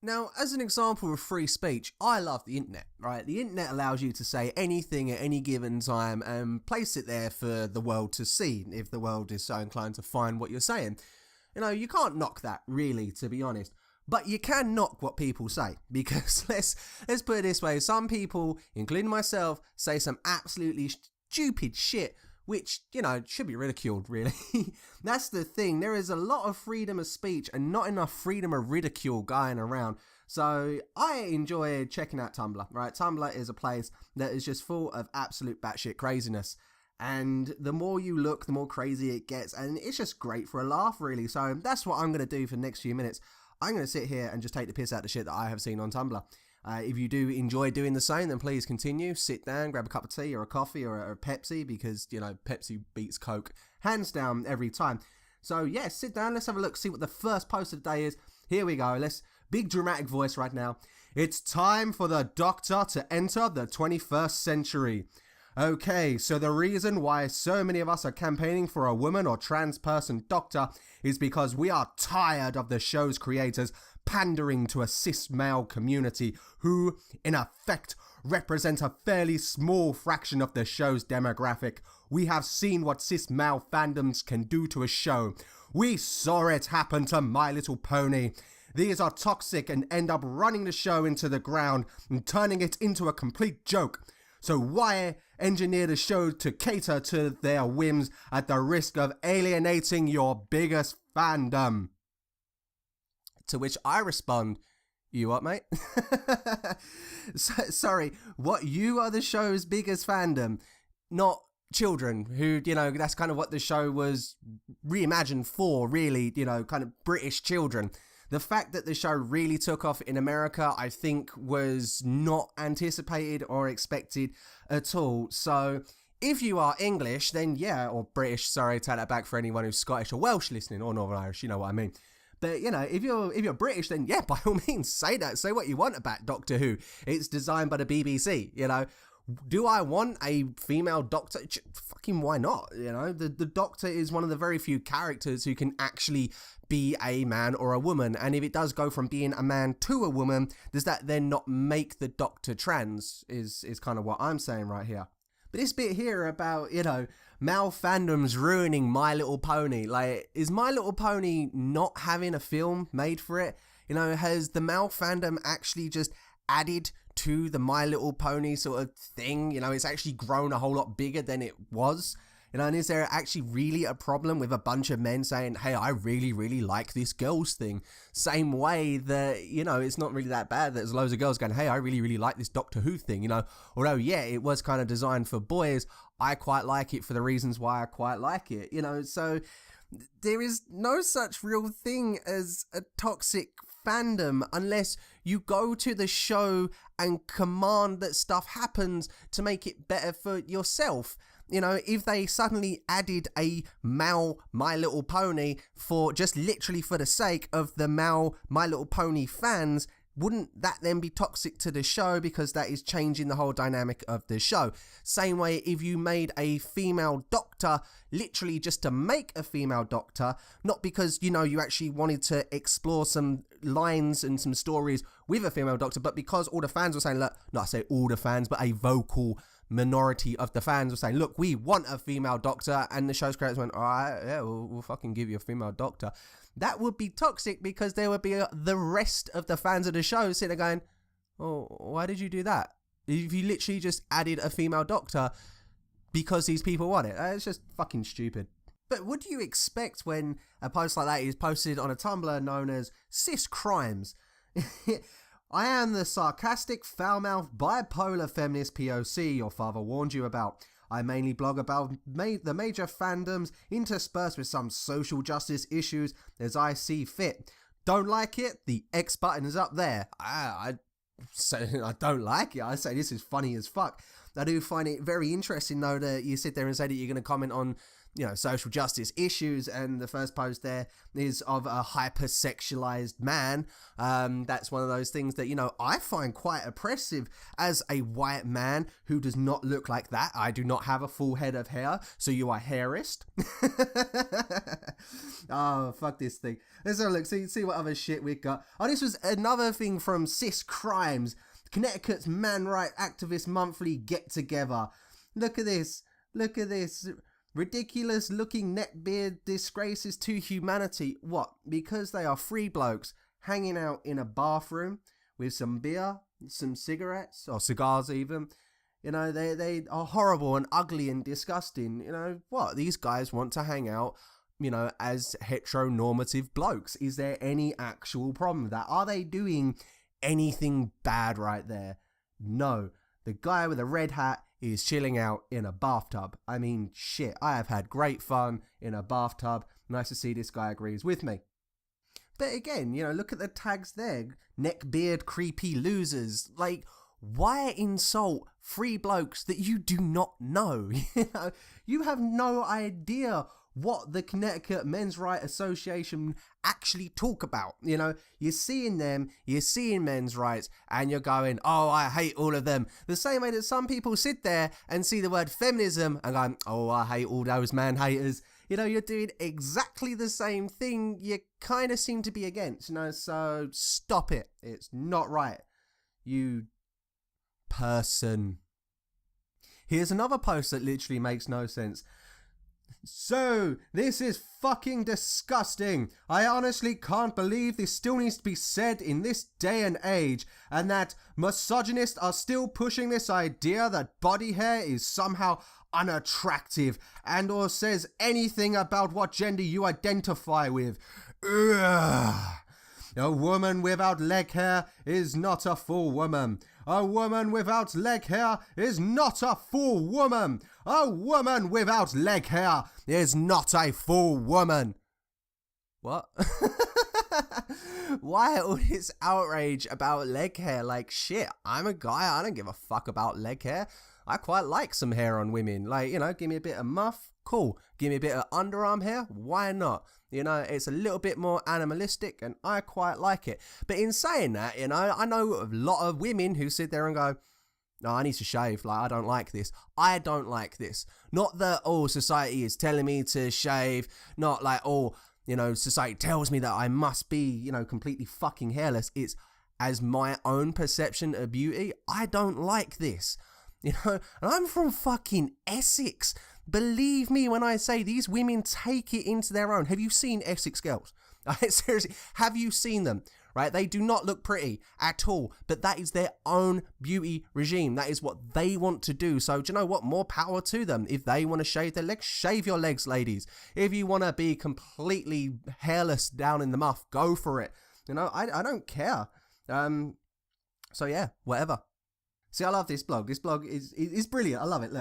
Now, as an example of free speech, I love the internet, right? The internet allows you to say anything at any given time and place it there for the world to see, if the world is so inclined to find what you're saying. You know, you can't knock that, really, to be honest. But you can knock what people say, because let's put it this way, some people, including myself, say some absolutely stupid shit which, you know, should be ridiculed, really. That's the thing. There is a lot of freedom of speech and not enough freedom of ridicule going around. So I enjoy checking out Tumblr, right? Tumblr is a place that is just full of absolute batshit craziness. And the more you look, the more crazy it gets. And it's just great for a laugh, really. So that's what I'm going to do for the next few minutes. I'm going to sit here and just take the piss out of the shit that I have seen on Tumblr. If you do enjoy doing the same, then please continue. Sit down, grab a cup of tea or a coffee or a Pepsi, because, you know, Pepsi beats Coke hands down every time. So yeah, sit down, let's have a look, see what the first post of the day is. Here we go, big dramatic voice right now. It's time for the Doctor to enter the 21st century. Okay, so the reason why so many of us are campaigning for a woman or trans person doctor is because we are tired of the show's creators pandering to a cis male community who, in effect, represent a fairly small fraction of the show's demographic. We have seen what cis male fandoms can do to a show. We saw it happen to My Little Pony. These are toxic and end up running the show into the ground and turning it into a complete joke. So why engineer the show to cater to their whims at the risk of alienating your biggest fandom? To which I respond, you what, mate? Sorry, what, you are the show's biggest fandom, not children who, you know, that's kind of what the show was reimagined for, really, you know, kind of British children. The fact that the show really took off in America, I think, was not anticipated or expected at all. So if you are English, then yeah, or British, sorry, take that back for anyone who's Scottish or Welsh listening, or Northern Irish, you know what I mean. But, you know, if you're British, then yeah, by all means, say that. Say what you want about Doctor Who. It's designed by the BBC, you know. Do I want a female doctor? Fucking why not? You know, the Doctor is one of the very few characters who can actually be a man or a woman. And if it does go from being a man to a woman, does that then not make the Doctor trans? Is kind of what I'm saying right here. But this bit here about, you know, male fandoms ruining My Little Pony. Like, is My Little Pony not having a film made for it? You know, has the male fandom actually just added to the My Little Pony sort of thing? You know, it's actually grown a whole lot bigger than it was. You know, and is there actually really a problem with a bunch of men saying, hey, I really, really like this girls thing? Same way that, you know, it's not really that bad that there's loads of girls going, hey, I really, really like this Doctor Who thing, you know? Although, yeah, it was kind of designed for boys, I quite like it for the reasons why I quite like it, you know? So there is no such real thing as a toxic fandom unless you go to the show and command that stuff happens to make it better for yourself. You know, if they suddenly added a male My Little Pony for just literally for the sake of the male My Little Pony fans, wouldn't that then be toxic to the show, because that is changing the whole dynamic of the show? Same way, if you made a female doctor literally just to make a female doctor, not because, you know, you actually wanted to explore some lines and some stories with a female doctor, but because all the fans were saying, look, not I say all the fans, but a vocal minority of the fans were saying, look, we want a female doctor, and the show's creators went, all right, yeah, we'll fucking give you a female doctor. That would be toxic, because there would be the rest of the fans of the show sitting there going, oh, why did you do that? If you literally just added a female doctor because these people want it, it's just fucking stupid. But what do you expect when a post like that is posted on a Tumblr known as Cis Crimes? I am the sarcastic, foul-mouthed, bipolar feminist POC your father warned you about. I mainly blog about the major fandoms interspersed with some social justice issues as I see fit. Don't like it? The X button is up there. I say I don't like it. I say this is funny as fuck. I do find it very interesting, though, that you sit there and say that you're going to comment on, you know, social justice issues, and the first post there is of a hypersexualized man. That's one of those things that, you know, I find quite oppressive as a white man who does not look like that. I do not have a full head of hair, so you are hairist. Oh, fuck this thing. Let's have a look, see what other shit we got. Oh, this was another thing from Cis Crimes, Connecticut's Man Right Activist Monthly Get Together. Look at this. Ridiculous looking neckbeard disgraces to humanity. What? Because they are free blokes hanging out in a bathroom with some beer, some cigarettes, or cigars even. You know, they are horrible and ugly and disgusting. You know, what? These guys want to hang out, you know, as heteronormative blokes. Is there any actual problem with that? Are they doing anything bad right there? No. The guy with a red hat is chilling out in a bathtub. I mean, shit, I have had great fun in a bathtub. Nice to see this guy agrees with me. But again, you know, look at the tags there. Neckbeard creepy losers. Like, why insult free blokes that you do not know? You know, you have no idea what the Connecticut Men's Right Association actually talk about. You know, you're seeing them, you're seeing men's rights, and you're going, oh, I hate all of them. The same way that some people sit there and see the word feminism and go, oh, I hate all those man haters. You know, you're doing exactly the same thing you kind of seem to be against, you know, so stop it. It's not right. You person. Here's another post that literally makes no sense. So, this is fucking disgusting. I honestly can't believe this still needs to be said in this day and age, and that misogynists are still pushing this idea that body hair is somehow unattractive and or says anything about what gender you identify with. Ugh. A woman without leg hair is not a full woman. A woman without leg hair is not a full woman. A woman without leg hair is not a full woman. What? Why all this outrage about leg hair? Like, shit, I'm a guy. I don't give a fuck about leg hair. I quite like some hair on women. Like, you know, give me a bit of muff. Cool. Give me a bit of underarm hair. Why not? You know, it's a little bit more animalistic and I quite like it. But in saying that, you know, I know a lot of women who sit there and go, no, I need to shave. Like, I don't like this. I don't like this. Not that, oh, society is telling me to shave. Not like, oh, you know, society tells me that I must be, you know, completely fucking hairless. It's as my own perception of beauty. I don't like this. You know, and I'm from fucking Essex. Believe me when I say these women take it into their own. Have you seen Essex girls? Seriously, have you seen them? Right? They do not look pretty at all, but that is their own beauty regime. That is what they want to do. So do you know what? More power to them. If they want to shave their legs, shave your legs, ladies. If you want to be completely hairless down in the muff, go for it. You know, I don't care. So yeah, whatever. See, I love this blog. This blog is brilliant. I love it.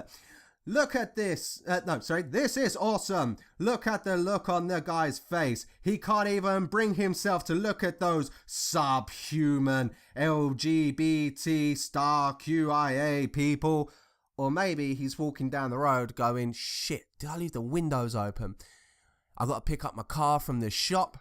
Look at this. This is awesome. Look at the look on the guy's face. He can't even bring himself to look at those subhuman LGBT star QIA people. Or maybe he's walking down the road going, shit, did I leave the windows open? I got to pick up my car from the shop.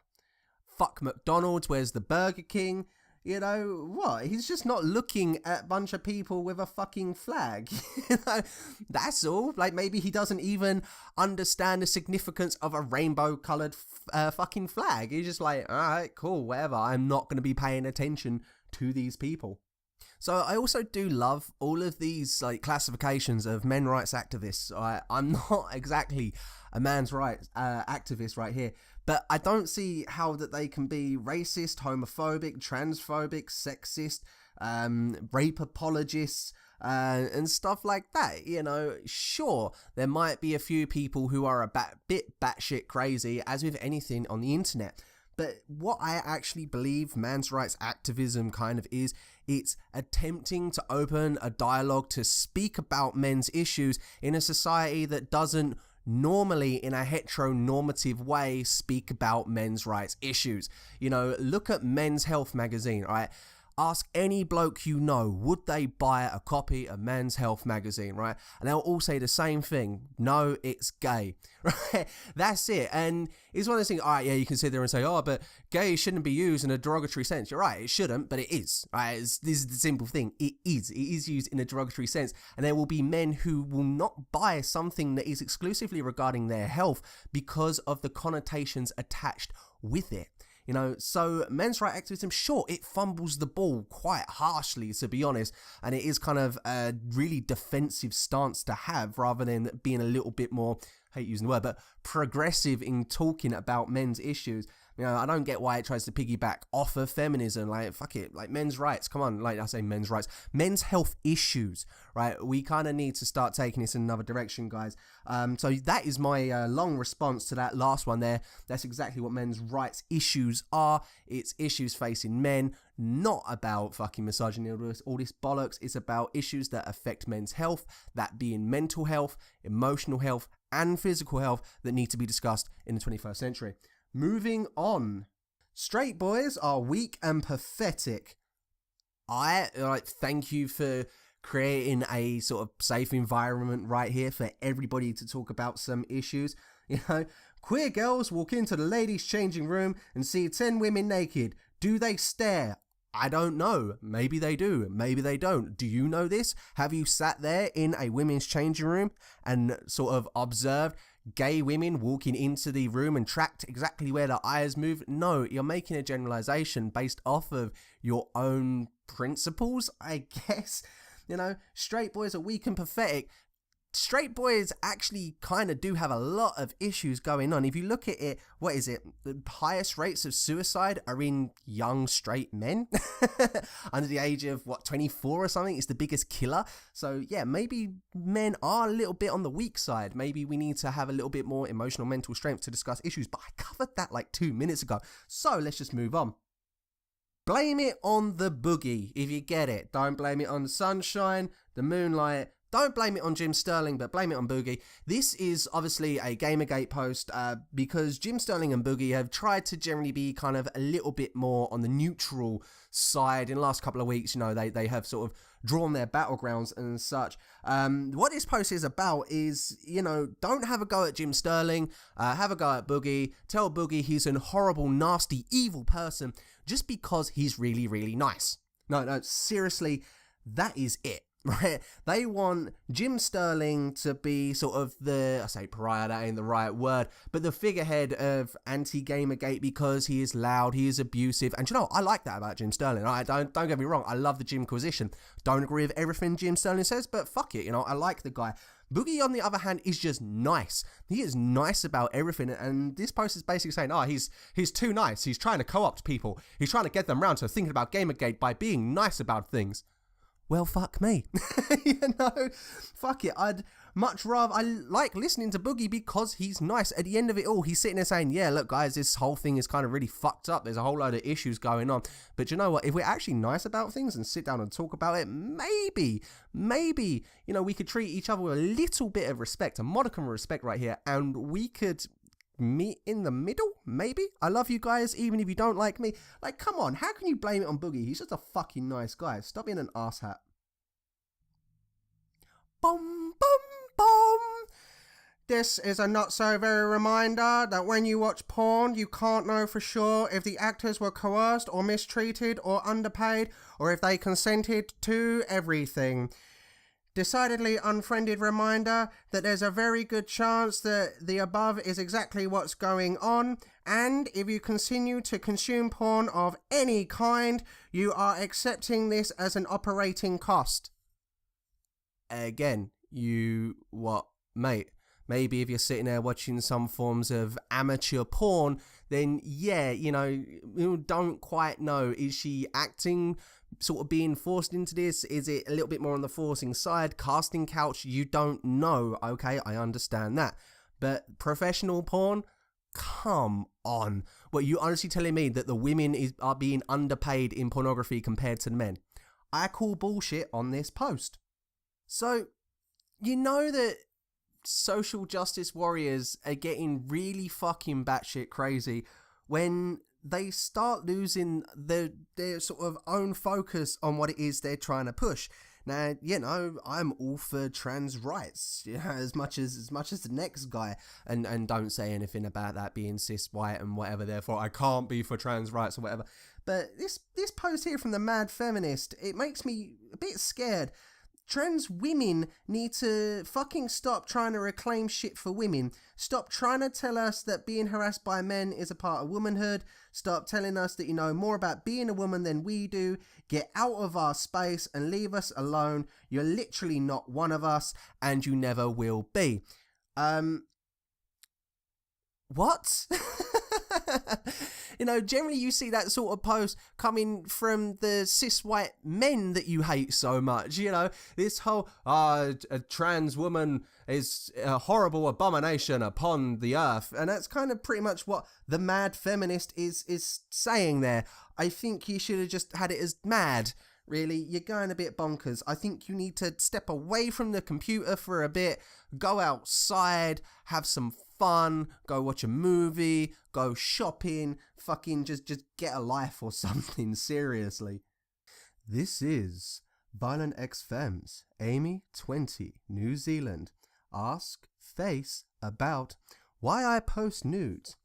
Fuck McDonald's, where's the Burger King? You know, what? He's just not looking at a bunch of people with a fucking flag. You know, that's all. Like, maybe he doesn't even understand the significance of a rainbow-coloured fucking flag. He's just like, all right, cool, whatever. I'm not going to be paying attention to these people. So I also do love all of these like classifications of men rights activists. I'm not exactly a man's rights activist right here, but I don't see how that they can be racist, homophobic, transphobic, sexist, rape apologists, and stuff like that. You know, sure, there might be a few people who are a bit batshit crazy, as with anything on the internet. But what I actually believe men's rights activism kind of is, it's attempting to open a dialogue to speak about men's issues in a society that doesn't normally, in a heteronormative way, speak about men's rights issues. You know, look at Men's Health magazine, right? Ask any bloke you know, would they buy a copy of Men's Health magazine, right? And they'll all say the same thing. No, it's gay, right? That's it. And it's one of those things, all right, yeah, you can sit there and say, oh, but gay shouldn't be used in a derogatory sense. You're right, it shouldn't, but it is, right? This is the simple thing. It is used in a derogatory sense. And there will be men who will not buy something that is exclusively regarding their health because of the connotations attached with it. You know, so men's right activism, sure, it fumbles the ball quite harshly, to be honest, and it is kind of a really defensive stance to have rather than being a little bit more, I hate using the word, but progressive in talking about men's issues. You know, I don't get why it tries to piggyback off of feminism. Like, fuck it, like men's rights, come on, like I say men's rights, men's health issues, right? We kind of need to start taking this in another direction, guys. So that is my long response to that last one there. That's exactly what men's rights issues are. It's issues facing men, not about fucking misogyny or all this bollocks. It's about issues that affect men's health, that being mental health, emotional health, and physical health that need to be discussed in the 21st century. Moving on. Straight boys are weak and pathetic. I thank you for creating a sort of safe environment right here for everybody to talk about some issues. You know, queer girls walk into the ladies' changing room and see 10 women naked. Do they stare? I don't know. Maybe they do. Maybe they don't. Do you know this? Have you sat there in a women's changing room and sort of observed gay women walking into the room and tracked exactly where their eyes move? No, you're making a generalization based off of your own principles, I guess. You know, straight boys are weak and pathetic. Straight boys actually kind of do have a lot of issues going on. If you look at it, what is it? The highest rates of suicide are in young straight men under the age of 24 or something. It's the biggest killer. So yeah, maybe men are a little bit on the weak side. Maybe we need to have a little bit more emotional mental strength to discuss issues, but I covered that like 2 minutes ago. So let's just move on. Blame it on the boogie if you get it. Don't blame it on the sunshine, the moonlight. Don't blame it on Jim Sterling, but blame it on Boogie. This is obviously a Gamergate post because Jim Sterling and Boogie have tried to generally be kind of a little bit more on the neutral side in the last couple of weeks. You know, they have sort of drawn their battlegrounds and such. What this post is about is, you know, don't have a go at Jim Sterling, have a go at Boogie. Tell Boogie he's a horrible, nasty, evil person just because he's really, really nice. No, seriously, that is it. Right, they want Jim Sterling to be sort of the, I say pariah, that ain't the right word, but the figurehead of anti-Gamergate because he is loud, he is abusive, and you know, I like that about Jim Sterling. Right? Don't get me wrong, I love the Jimquisition. Don't agree with everything Jim Sterling says, but fuck it, you know, I like the guy. Boogie, on the other hand, is just nice. He is nice about everything, and this post is basically saying, he's too nice. He's trying to co-opt people. He's trying to get them round to thinking about Gamergate by being nice about things. Well, fuck me. You know, fuck it. I'd much rather, I like listening to Boogie because he's nice. At the end of it all, he's sitting there saying, yeah, look, guys, this whole thing is kind of really fucked up. There's a whole load of issues going on. But you know what? If we're actually nice about things and sit down and talk about it, maybe, you know, we could treat each other with a little bit of respect, a modicum of respect right here, and we could meet in the middle, maybe. I love you guys, even if you don't like me. Like, come on, how can you blame it on Boogie? He's just a fucking nice guy. Stop being an asshat. Bum, bum, bum. This is a not so very reminder that when you watch porn, you can't know for sure if the actors were coerced or mistreated or underpaid, or if they consented to everything. Decidedly unfriended reminder that there's a very good chance that the above is exactly what's going on, and if you continue to consume porn of any kind, you are accepting this as an operating cost. Again, mate? Maybe if you're sitting there watching some forms of amateur porn, then yeah, you know, you don't quite know. Is she acting, sort of being forced into this? Is it a little bit more on the forcing side? Casting couch? You don't know. Okay, I understand that. But professional porn? Come on. What, you honestly telling me that the women are being underpaid in pornography compared to the men? I call bullshit on this post. So, you know that social justice warriors are getting really fucking batshit crazy when they start losing their sort of own focus on what it is they're trying to push. Now, you know, I'm all for trans rights, you know, as much as the next guy, and don't say anything about that being cis white and whatever, therefore I can't be for trans rights or whatever. But this post here from the Mad Feminist, it makes me a bit scared. Trans women need to fucking stop trying to reclaim shit for women. Stop trying to tell us that being harassed by men is a part of womanhood. Stop telling us that you know more about being a woman than we do. Get out of our space and leave us alone. You're literally not one of us, and you never will be. What? You know, generally you see that sort of post coming from the cis white men that you hate so much. You know, this whole a trans woman is a horrible abomination upon the earth, and that's kind of pretty much what the Mad Feminist is saying there. I think you should have just had it as mad. Really, you're going a bit bonkers. I think you need to step away from the computer for a bit, go outside, have some fun, go watch a movie, go shopping, fucking just get a life or something, seriously. This is Violent X Femmes, Amy, 20, New Zealand. Ask Face about why I post nudes.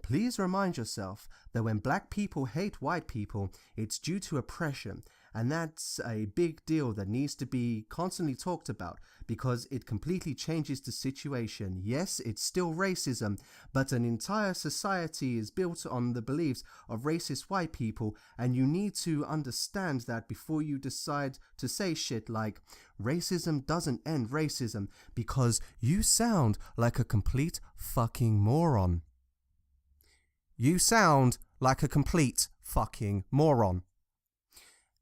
Please remind yourself that when black people hate white people, it's due to oppression. And that's a big deal that needs to be constantly talked about because it completely changes the situation. Yes, it's still racism, but an entire society is built on the beliefs of racist white people, and you need to understand that before you decide to say shit like, racism doesn't end racism, because you sound like a complete fucking moron. You sound like a complete fucking moron.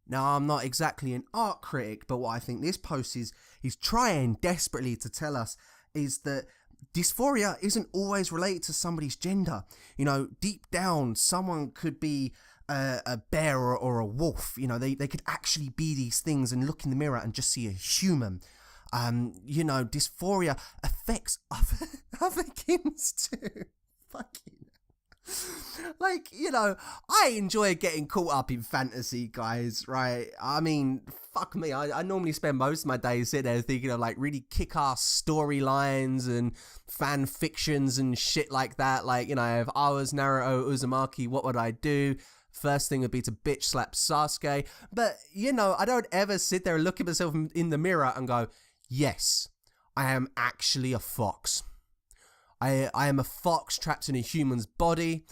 Now, I'm not exactly an art critic, but what I think this post is trying desperately to tell us is that dysphoria isn't always related to somebody's gender. You know, deep down, someone could be a bear or a wolf. You know, they could actually be these things and look in the mirror and just see a human. You know, dysphoria affects other kins too. Fucking like, you know, I enjoy getting caught up in fantasy, guys, right? I mean, fuck me, I normally spend most of my days sitting there thinking of like really kick-ass storylines and fan fictions and shit like that. Like, you know, if I was Naruto Uzumaki, what would I do? First thing would be to bitch slap Sasuke. But, you know, I don't ever sit there and look at myself in the mirror and go, yes, I am actually a fox. I am a fox trapped in a human's body.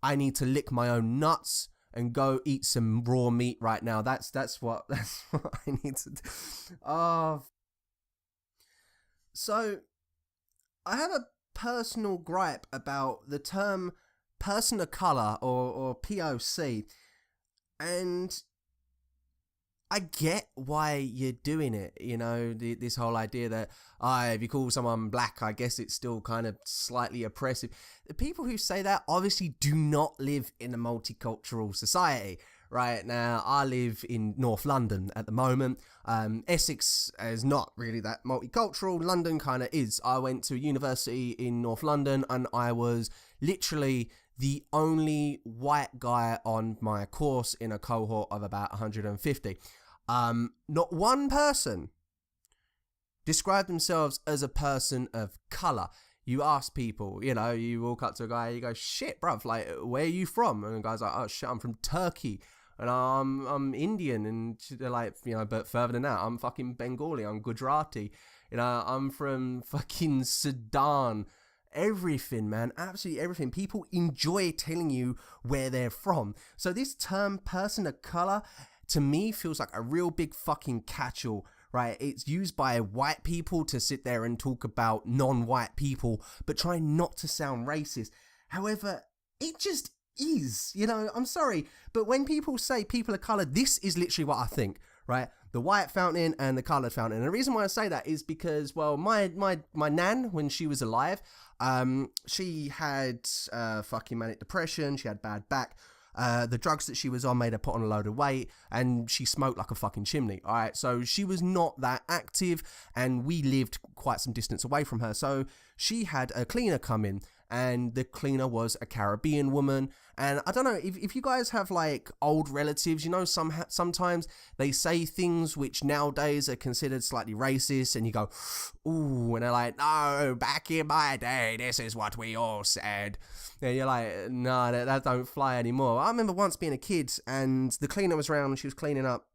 I need to lick my own nuts and go eat some raw meat right now. That's what I need to do. So I have a personal gripe about the term person of color or POC, and I get why you're doing it, you know, this whole idea that if you call someone black, I guess it's still kind of slightly oppressive. The people who say that obviously do not live in a multicultural society. Right now, I live in North London at the moment. Essex is not really that multicultural. London kind of is. I went to university in North London and I was literally the only white guy on my course in a cohort of about 150. Not one person described themselves as a person of colour. You ask people, you know, you walk up to a guy, you go, shit, bruv, like, where are you from? And the guy's like, oh, shit, I'm from Turkey. And I'm Indian. And they're like, you know, but further than that, I'm fucking Bengali, I'm Gujarati. You know, I'm from fucking Sudan. Everything, man, absolutely everything. People enjoy telling you where they're from. So this term person of color to me feels like a real big fucking catch-all, right? It's used by white people to sit there and talk about non-white people, but try not to sound racist. However, it just is, you know, I'm sorry, but when people say people of color, this is literally what I think, right? The white fountain and the colored fountain. And the reason why I say that is because, well, my nan, when she was alive, she had fucking manic depression. She had bad back. The drugs that she was on made her put on a load of weight, and she smoked like a fucking chimney. All right, so she was not that active, and we lived quite some distance away from her. So she had a cleaner come in, and the cleaner was a Caribbean woman. And I don't know if you guys have like old relatives, you know, sometimes they say things which nowadays are considered slightly racist, and you go, ooh, and they're like, no, back in my day, this is what we all said. And you're like, no, that don't fly anymore. I remember once being a kid and the cleaner was around and she was cleaning up,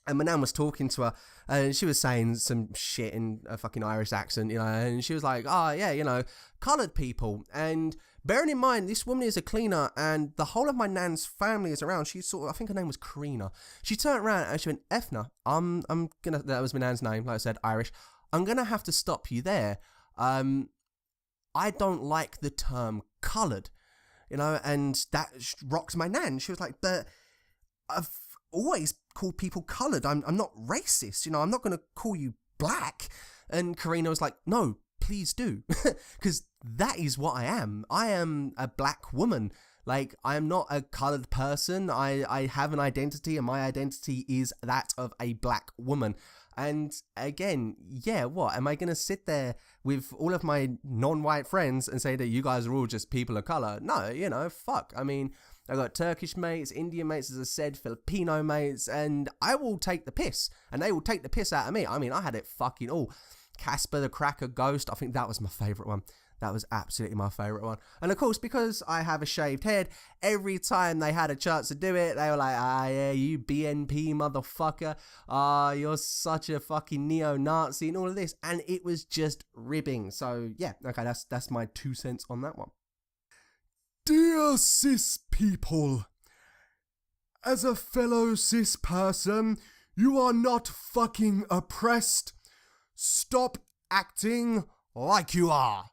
and my nan was talking to her, and she was saying some shit in a fucking Irish accent, you know, and she was like, oh, yeah, you know, coloured people. And bearing in mind, this woman is a cleaner, and the whole of my nan's family is around. She sort of, I think her name was Karina. She turned around and she went, Efna, I'm gonna, that was my nan's name, like I said, Irish. I'm gonna have to stop you there. I don't like the term coloured, you know, and that rocked my nan. She was like, but I've always called people coloured. I'm not racist, you know, I'm not going to call you black. And Karina was like, no, please do, because that is what I am. I am a black woman. Like, I am not a coloured person. I have an identity, and my identity is that of a black woman. And again, yeah, what? Am I going to sit there with all of my non-white friends and say that you guys are all just people of colour? No, you know, fuck. I mean, I got Turkish mates, Indian mates, as I said, Filipino mates, and I will take the piss, and they will take the piss out of me. I mean, I had it fucking all. Casper the Cracker Ghost, I think that was my favourite one. That was absolutely my favourite one. And of course, because I have a shaved head, every time they had a chance to do it, they were like, ah, yeah, you BNP motherfucker. Ah, you're such a fucking neo-Nazi and all of this. And it was just ribbing. So, yeah, okay, that's my 2 cents on that one. Dear cis people, as a fellow cis person, you are not fucking oppressed. Stop acting like you are.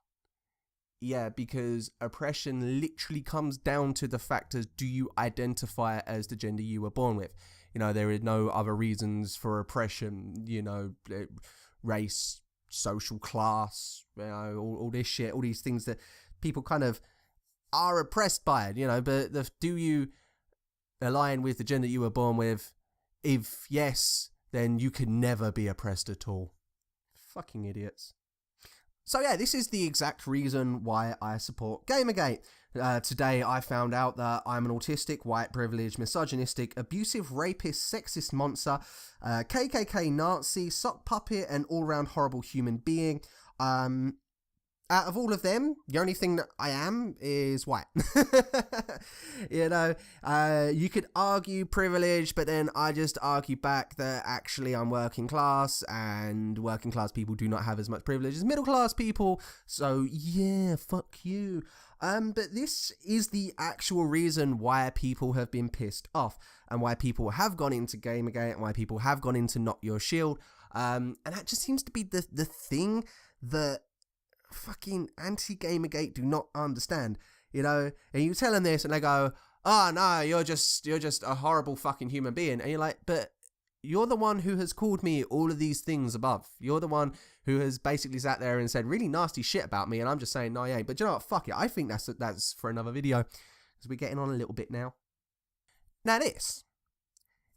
Yeah, because oppression literally comes down to the fact as, do you identify as the gender you were born with? You know, there are no other reasons for oppression, you know, race, social class, you know, all this shit, all these things that people kind of are oppressed by it, you know, but do you align with the gender you were born with? If yes, then you can never be oppressed at all. Fucking idiots. So yeah, this is the exact reason why I support Gamergate. Today I found out that I'm an autistic, white privileged, misogynistic, abusive, rapist, sexist monster, KKK Nazi, sock puppet, and all-round horrible human being. Out of all of them, the only thing that I am is white. You know, you could argue privilege, but then I just argue back that actually I'm working class, and working class people do not have as much privilege as middle class people. So yeah, fuck you. But this is the actual reason why people have been pissed off, and why people have gone into Gamergate, and why people have gone into Not Your Shield. And that just seems to be the thing that fucking anti-Gamergate do not understand, you know. And you tell them this and they go, oh no, you're just a horrible fucking human being. And you're like, but you're the one who has called me all of these things above. You're the one who has basically sat there and said really nasty shit about me, and I'm just saying no, yeah. But you know what, fuck it, I think that's for another video, because we're getting on a little bit now. Now this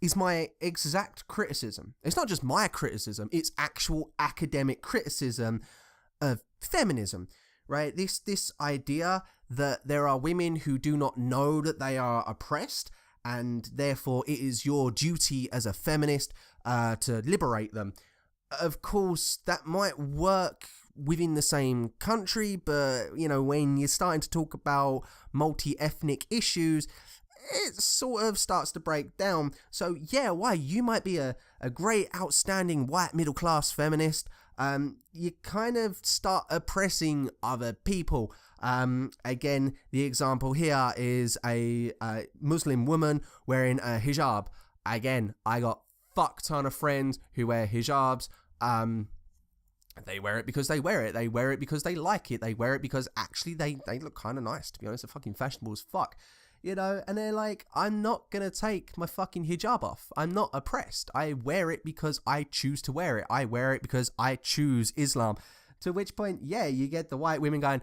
is my exact criticism. It's not just my criticism, it's actual academic criticism of feminism, right? This idea that there are women who do not know that they are oppressed, and therefore it is your duty as a feminist to liberate them. Of course, that might work within the same country, but, you know, when you're starting to talk about multi-ethnic issues, it sort of starts to break down. So yeah, why you might be a great, outstanding white middle-class feminist, you kind of start oppressing other people. Again, the example here is a Muslim woman wearing a hijab. Again, I got fuck ton of friends who wear hijabs. They wear it because they wear it. They wear it because they like it. They wear it because actually they look kind of nice, to be honest. They're fucking fashionable as fuck. You know, and they're like, I'm not going to take my fucking hijab off. I'm not oppressed. I wear it because I choose to wear it. I wear it because I choose Islam. To which point, yeah, you get the white women going,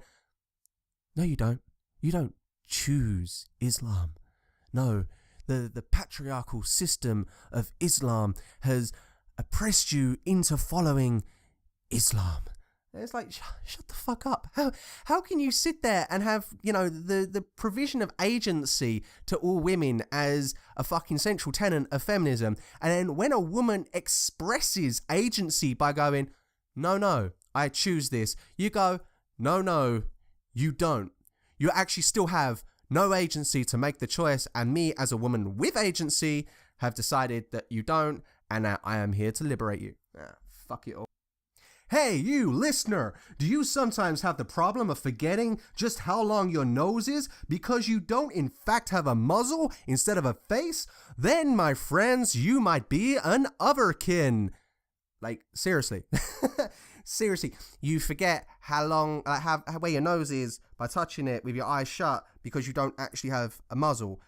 no, you don't. You don't choose Islam. No, the patriarchal system of Islam has oppressed you into following Islam. And it's like, shut the fuck up. How can you sit there and have, you know, the provision of agency to all women as a fucking central tenet of feminism, and then when a woman expresses agency by going, no, I choose this, you go, no, you don't. You actually still have no agency to make the choice, and me as a woman with agency have decided that you don't, and I am here to liberate you. Fuck it all. Hey, you listener, do you sometimes have the problem of forgetting just how long your nose is because you don't in fact have a muzzle instead of a face? Then, my friends, you might be an otherkin. Like, seriously. Seriously, you forget how long, where your nose is by touching it with your eyes shut because you don't actually have a muzzle.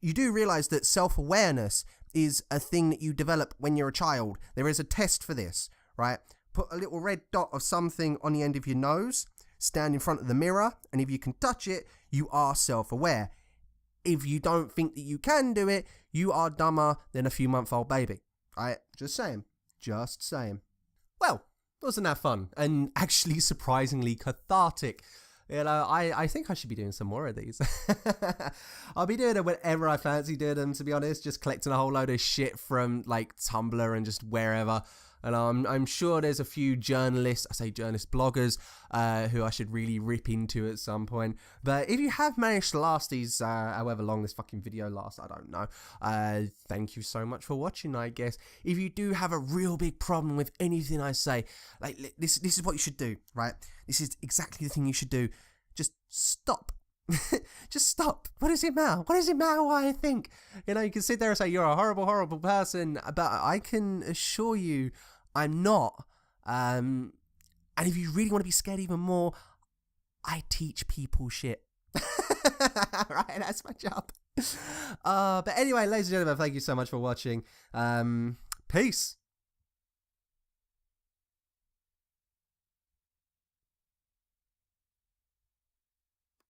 You do realize that self-awareness is a thing that you develop when you're a child. There is a test for this, right? Put a little red dot of something on the end of your nose, stand in front of the mirror, and if you can touch it, you are self-aware. If you don't think that you can do it, you are dumber than a few-month-old baby. Right? Just saying. Well, wasn't that fun? And actually surprisingly cathartic. You know, I think I should be doing some more of these. I'll be doing it whenever I fancy doing them, to be honest. Just collecting a whole load of shit from, like, Tumblr and just wherever. And I'm sure there's a few bloggers, who I should really rip into at some point. But if you have managed to last these, however long this fucking video lasts, I don't know. Thank you so much for watching, I guess. If you do have a real big problem with anything I say, like, this is what you should do, right? This is exactly the thing you should do. Just stop. Just stop. What does it matter? What does it matter what I think? You know, you can sit there and say you're a horrible, horrible person, but I can assure you I'm not. And if you really want to be scared even more, I teach people shit. Right, that's my job. But anyway, ladies and gentlemen, thank you so much for watching. Peace.